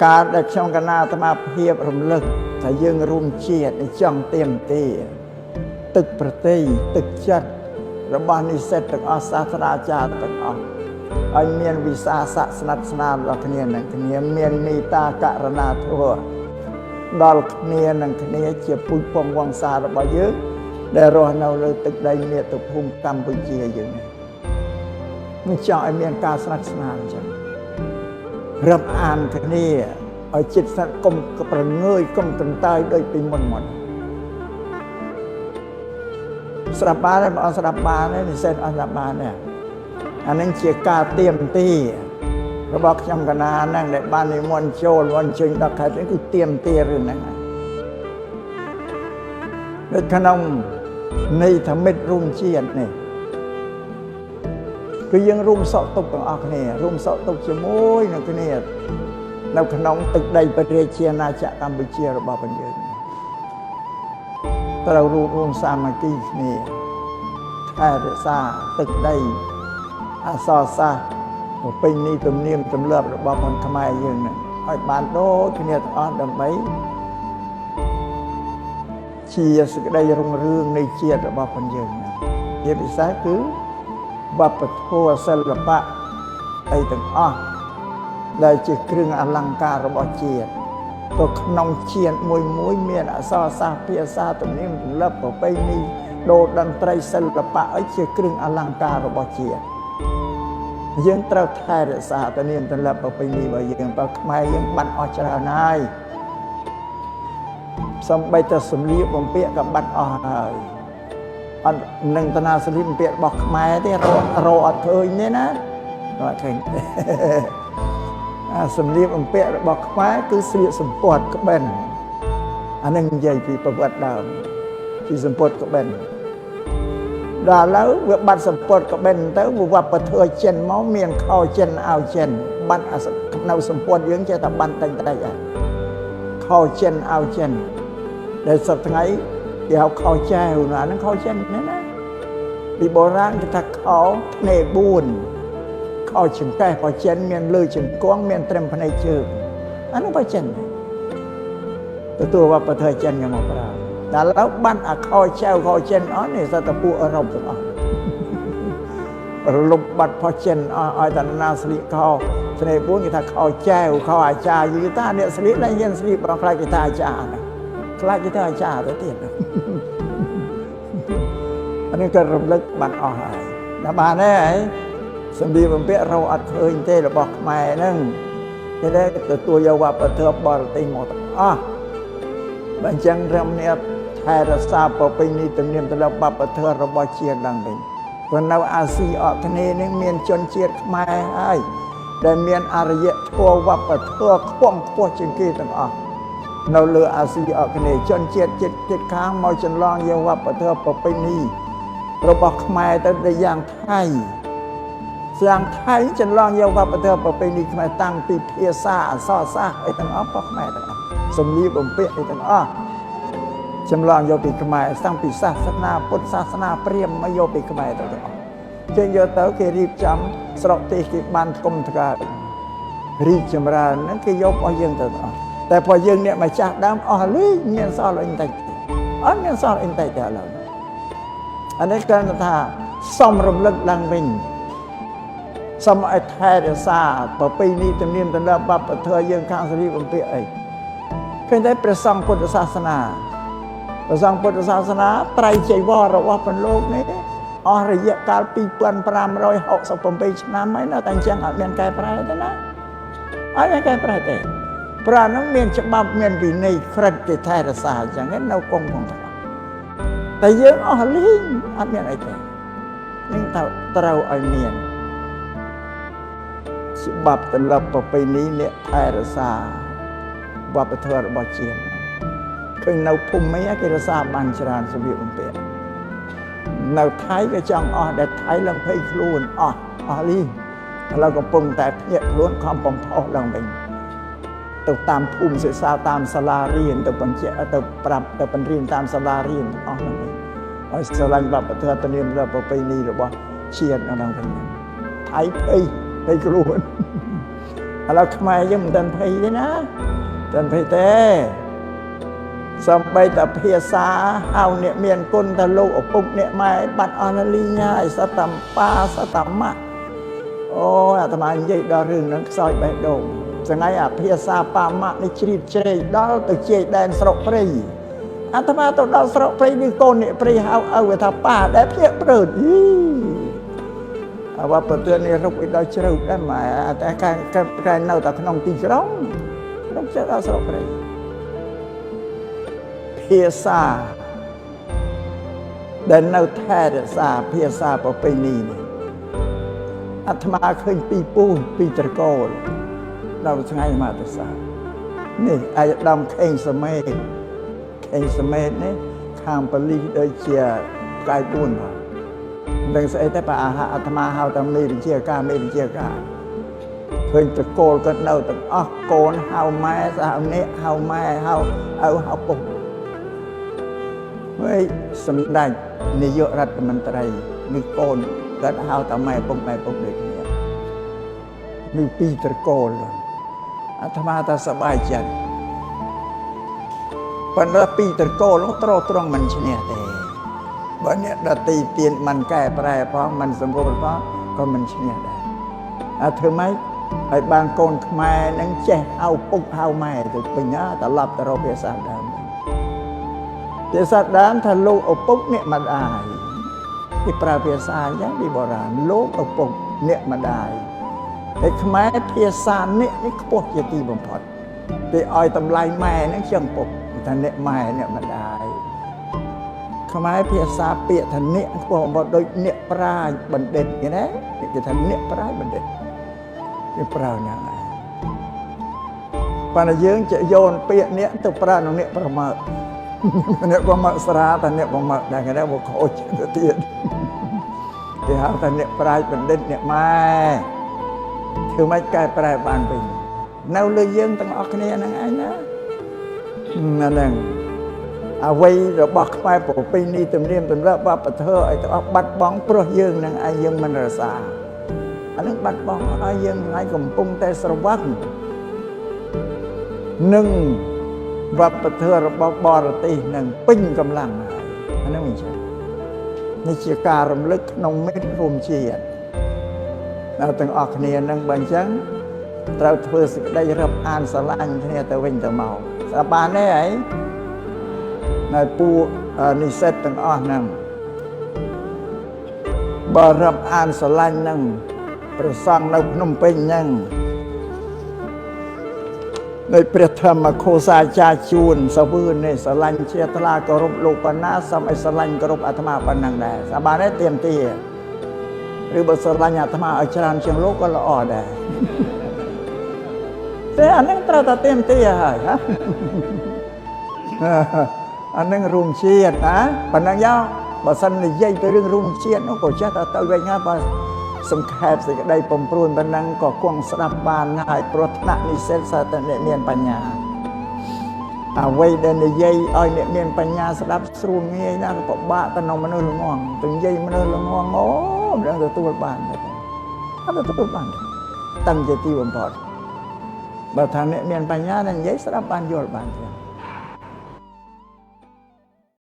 ការដែលខ្ញុំកណាអាត្មាភាពរំលឹកថាយើងរួមជាតិចង់ទៀមទាទឹកប្រតិយទឹកចិត្តរបស់និស្សិតទាំងអស់សាស្ត្រាចារ្យទាំងអស់ឲ្យមានវិសាសៈស្និទ្ធស្នាលដល់គ្នានឹងគ្នាមានមេត្តាករុណាធម៌ដល់គ្នានឹងគ្នាជាពុជពងវង្សារបស់យើងដែលរស់នៅលើទឹកដីមាតុភូមិកម្ពុជាយើងនេះមិនចង់ឲ្យមានការស្និទ្ធស្នាលអញ្ចឹងរឹបអានគ្នាឲ្យចិត្តស្និទ្ធកុំប្រងើយកុំតន្តាយដូចពីមុនស្រាប់បានទេបងស្រាប់បានទេនិស្សិតអត់ស្រាប់បានទេអានឹងជាការទៀមទារបស់ខ្ញុំកណាហ្នឹងដែលបាននិមន្តចូលវត្តជើញដល់ខេត្តនេះគឺទៀមទារឿងហ្នឹងដូចក្នុងនៃធមិត្តរួមជាតិនេះគឺយើងរួមសក់ទុកទាំងអស់គ្នារួមសក់ទុកជាមួយនឹងគ្នានៅក្នុងទឹកដីព្រះរាជាណាចក្រកម្ពុជារបស់យើងត្រូវរួមសាមគ្គីគ្នាថែរក្សាទឹកដីអក្សរសាស្ត្រប្រពៃណីទំនៀមទម្លាប់របស់คนខ្មែរយើងនឹងឲ្យបានដូចគ្នាទាំងអស់ដើម្បីជាសេចក្តីរុងរឿងនៃជាតិរបស់ផងយើងជាពិសេសគឺវប្បធម៌សិល្បៈអីទាំងអស់ដែលជាគ្រឿងអលង្ការរបស់ជាតិទៅក្នុងជាតិមួយមានអក្សរសាស្ត្រភាសាទំនៀមទម្លាប់ប្រពៃណីដូរតន្ត្រីសិល្បៈអីជាគ្រឿងអលង្ការរបស់ជាតិយើងត្រូវថែរក្សាទំនៀមទម្លាប់ប្រពៃណីរបស់យើងបើខ្មែរយើងបាត់អស់ច្រើនហើយសំបីតែសម្លៀកបំពាក់ក៏បាត់អស់ហើយអត់នឹងតាណាសម្លៀកបំពាក់របស់ខ្មែរទេរកអត់ឃើញទេណាអត់ឃើញសម្លៀកបំពាក់របស់ខ្មែរគឺស្លៀកសម្ពត់ក្បិនអានឹងនិយាយពីប្រវត្តិដើមពីសម្ពត់ក្បិនដល់ឥឡូវវាបាត់សម្ពត់ក្បិនទៅវប្បធម៌ចិនមកមានខោចិនអាវចិនបាត់នៅសម្ពត់យើងចេះតែបាត់តែងតែខោចិនអាវចិនដែលសប្តាហ៍ថ្ងៃគេហៅខោចែវណាហ្នឹងខោចិនណាពីបុរាណគេថាខោភ្នែក4ខោចង្កេះខោចិនមានលើជង្គង់មានត្រឹមភ្នែកជើងអានោះបើចិនទទួលវប្បធម៌ចិនយកមកប្រើដល់ឥឡូវបាត់អាខោចែវខោចិនអស់នេះសត្វពួកអឺរ៉ុបទាំងអស់រលំបាត់ផោះចិនអស់ឲ្យតាណាស្លៀកខោភ្នែក4គេថាខោចែវខោអាចារ្យយីតាអ្នកស្លៀកតែយើងស្លៀកប្រខ្លាចគេថាអាចារ្យណាខ្លាចគេថាអាចារ្យទៅទៀតអានេះក៏រំលឹកបាត់អស់ហើយដល់បានហើយសម្លៀកបំពាក់រកអត់ឃើញទេរបស់ខ្មែរហ្នឹងគេได้ទទួលយកវប្បធម៌បរទេសមកទាំងអស់បើអញ្ចឹងរំលឹកថែរក្សាប្រពៃណីទំនៀមទម្លាប់វប្បធម៌របស់ជាតិឡើងវិញព្រោះនៅអាស៊ីអគ្គិសនីនេះមានជនជាតិខ្មែរហើយដែលមានអរិយធម៌វប្បធម៌ខ្ពង់ខ្ពស់ជាងគេទាំងអស់នៅលើអាស៊ីអគ្គិសនីជនជាតិចិត្តខាងមកចន្លងយកវប្បធម៌ប្រពៃណីរបស់ខ្មែរទៅដល់យ៉ាងថៃចន្លងយកវប្បធម៌ប្រពៃណីខ្មែរតាំងពីភាសាអក្សរសាស្ត្រអីទាំងអស់របស់ខ្មែរទាំងអស់សម្លៀកបំពាក់អីទាំងអស់ចម្លងយកពីខ្មែរតាំងពីសាសនាពុទ្ធសាសនាព្រាហ្មណ៍មកយកពីខ្មែរទាំងអស់ចេញយកទៅគេរៀបចំស្រុកទេសគេបានគុំថ្កើរីកចម្រើនហ្នឹងគេយករបស់យើងទៅទាំងអស់តែพอយើងអ្នកម្ចាស់ដើមអស់លីមានសល់អីតិចអត់មានសល់អីតិចទេឥឡូវអានេះគេថាសំរំលឹកឡើងវិញសូមឲ្យថែរក្សាប្រពៃណីទំនៀមទម្លាប់វប្បធម៌យើងខាងស្រីបំពាក់អីឃើញតែព្រះសង្ឃពុទ្ធសាសនាត្រៃចីវររបស់ព្រះលោកនេះអស់រយៈកាល2567ឆ្នាំហើយនៅតែអញ្ចឹងអត់មានកែប្រែទេណាអត់មានកែប្រែទេព្រោះនោះមានច្បាប់មានវិន័យក្រឹតគេថែរក្សាអញ្ចឹងនៅគង់ទាំងតែយើងអស់លីងអត់មានអីទេនឹងត្រូវឲ្យមានច្បាប់ទម្លាប់ប្រពៃណីអ្នកថែរក្សាវប្បធម៌របស់ជាតិឃើញនៅភូមិគេរក្សាបានច្រើនសម្លៀកបំពាក់នៅថៃក៏ចង់អស់ដែលថៃឡើងភ័យខ្លួនអស់លីងឥឡូវកំពុងតែភ្ញាក់ខ្លួនខំបំផុសឡើងវិញទៅតាមភូមិសិក្សាតាមសាលារៀនទៅបញ្ជាក់ទៅប្រាប់ទៅបញ្រៀនតាមសាលារៀនអស់ហ្នឹងហើយស្រឡាញ់វប្បធម៌ទំនៀមទម្លាប់ប្រពៃណីរបស់ជាតិនៅក្នុងវិញថៃភ័យខ្លួន เราขมายยังมันดันเพยเลยนะดันเพยเต้สมไปแต่เพียสาเอาเนี่ยเมียนกุนตะลูกอปุกเนี่ยไม้บัดอนาลีง่ายสตัมปาสตัมมะโอ้อาตมาใหญ่ดอเรื่องนั้นซอยแบบโดมจะไงเพียสาปามะในชีวิตเจริญดอตัวเจแดนสระปรีอาตมาตัวดอสระปรีนี่โกนเนี่ยปรีเอาไว้ทับป่าได้เพียเปิดว่าประตูนี้เราไปได้เชื่อได้ไหมแต่การเน่าแต่ขนมตีกร้องเราจะเอาสระปรีเพียซาเดินเอาแท้ซาเพียซาประเพณีนี่อาตมาเคยปีปูปีตะโกนเราใช้มาแต่ซานี่ไอ้ดำเข่งสมัยนี่ข้ามปลีโดยเชียกายปูนมาดังใส่แต่ปะอาตมาเฮาตังมีเป็นเชียกาไม่เป็นเชียกาเคยตะโกนกันเราแต่โกนเฮาแม่สาวเนะเฮาแม่เฮาเอาปุกเฮ้ยสำได้นายกรัฐมนตรีมีโกนก็เฮาทำไมปงเด็กเนี่ยมีปีตะโกนเลยอาตมาตาสบายใจปัญหาปีตะโกนแล้วตรงมันเฉลี่ยแต่บัดเนี้ยดตีเตียนมันแก้แปรเพราะมันสมบูรณ์เพราะก็มันเฉลี่ยได้เธอไหมไอ้บางคนขมายนั่งแช่เอาปุกเอาแม่ถึงเป็นเนี้ยแต่หลับแต่เราเพียสาดเพียสาดถ้าลูกเอาปุกเนี่ยมาได้ที่ปราเพียสาอย่างที่โบราณลูกเอาปุกเนี่ยมาได้ไอ้ขมายเพียสาเนี่ยนี่พวกจะตีบ่มพอดตีอ้อยตำลายแม่นั่งเชื่อมปุกท่านเนี่ยแม่เนี่ยมาได้ขมายเพียสาเปียท่านเนี่ยพวกบอกโดยเนี่ยปลายบันเด็ดอย่างนี้จะท่านเนี่ยปลายบันเด็ดนี่ปลายยังไงปานยืงจะโยนเปียเนี่ยตัวปลาตรงนี้ประมาเนี่ยประมาสระท่านเนี่ยประมาได้กันแล้วบอกโคตรเตียนที่หาท่านเนี่ยปลายบันเด็ดเนี่ยไม่คือไม่ใกล้ปลายบานไปนั่งเลยยืงตั้งออกเนี่ยนั่งไงนะนั่นเองเอาไว้เราบอกไปปกปีนี้เต็มเรียมเต็มรับว่าประเทศไอ้ตัวบัดบ้องโปรยืงนั่งไอ้ยืงมันระสาอันนั้นบัดบ้องไอ้ยืงไอ้กลมปุงแต่สวัสดิ์หนึ่งว่าประเทศเราบอกบอรตีหนึ่งปิ้งกำลังอันนั้นไม่ใช่ในเชียการรำลึกนงเม็ดรวมเชียดเราต้องออกเนี่ยนั่งบังจังเราเพื่อสิได้รับอ่านสลายเนี่ยแต่เว้นแต่เมาสบายแน่ไอ้นายปูนิเซตตั้งอ้อนั่งบารับอ่านสลายนั่งประสังในพนมเพ็ญนั่งในเปรียบธรรมโคสาจาจูนสบืนในสลันเชียตลากรบโลกนาสมัยสลันกรบอาตมาปันนังได้สบายได้เตรียมตีหรือบทสลันอาตมาอาจารย์เชียงโลกก็ละอ่อได้แต่อันนั้นตราตาเต็มตีฮะอันนั้นรุมเชียดนะปัญญาบ่สันนิยัยไปเรื่องรุมเชียดน้องก็เชื่อตาตัวเองนะบ่สมแคบสิได้ปมปรุนปัญญังก็กวงสลับบานง่ายปรารถนานิเศษสัตเนียนปัญญาเอาไว้เดินนิยัยอ้อยเนียนปัญญาสลับสรุปเงี้ยนะก็บ้าตนองมันเลยงวงถึงยัยมันเลยงวงโอ้เรื่องตัวบ้านเลยถ้าตัวบ้านตั้งใจตีบนพอดบ่ทางเนียนปัญญานั่นยัยสลับบานโยนบ้านเถอะ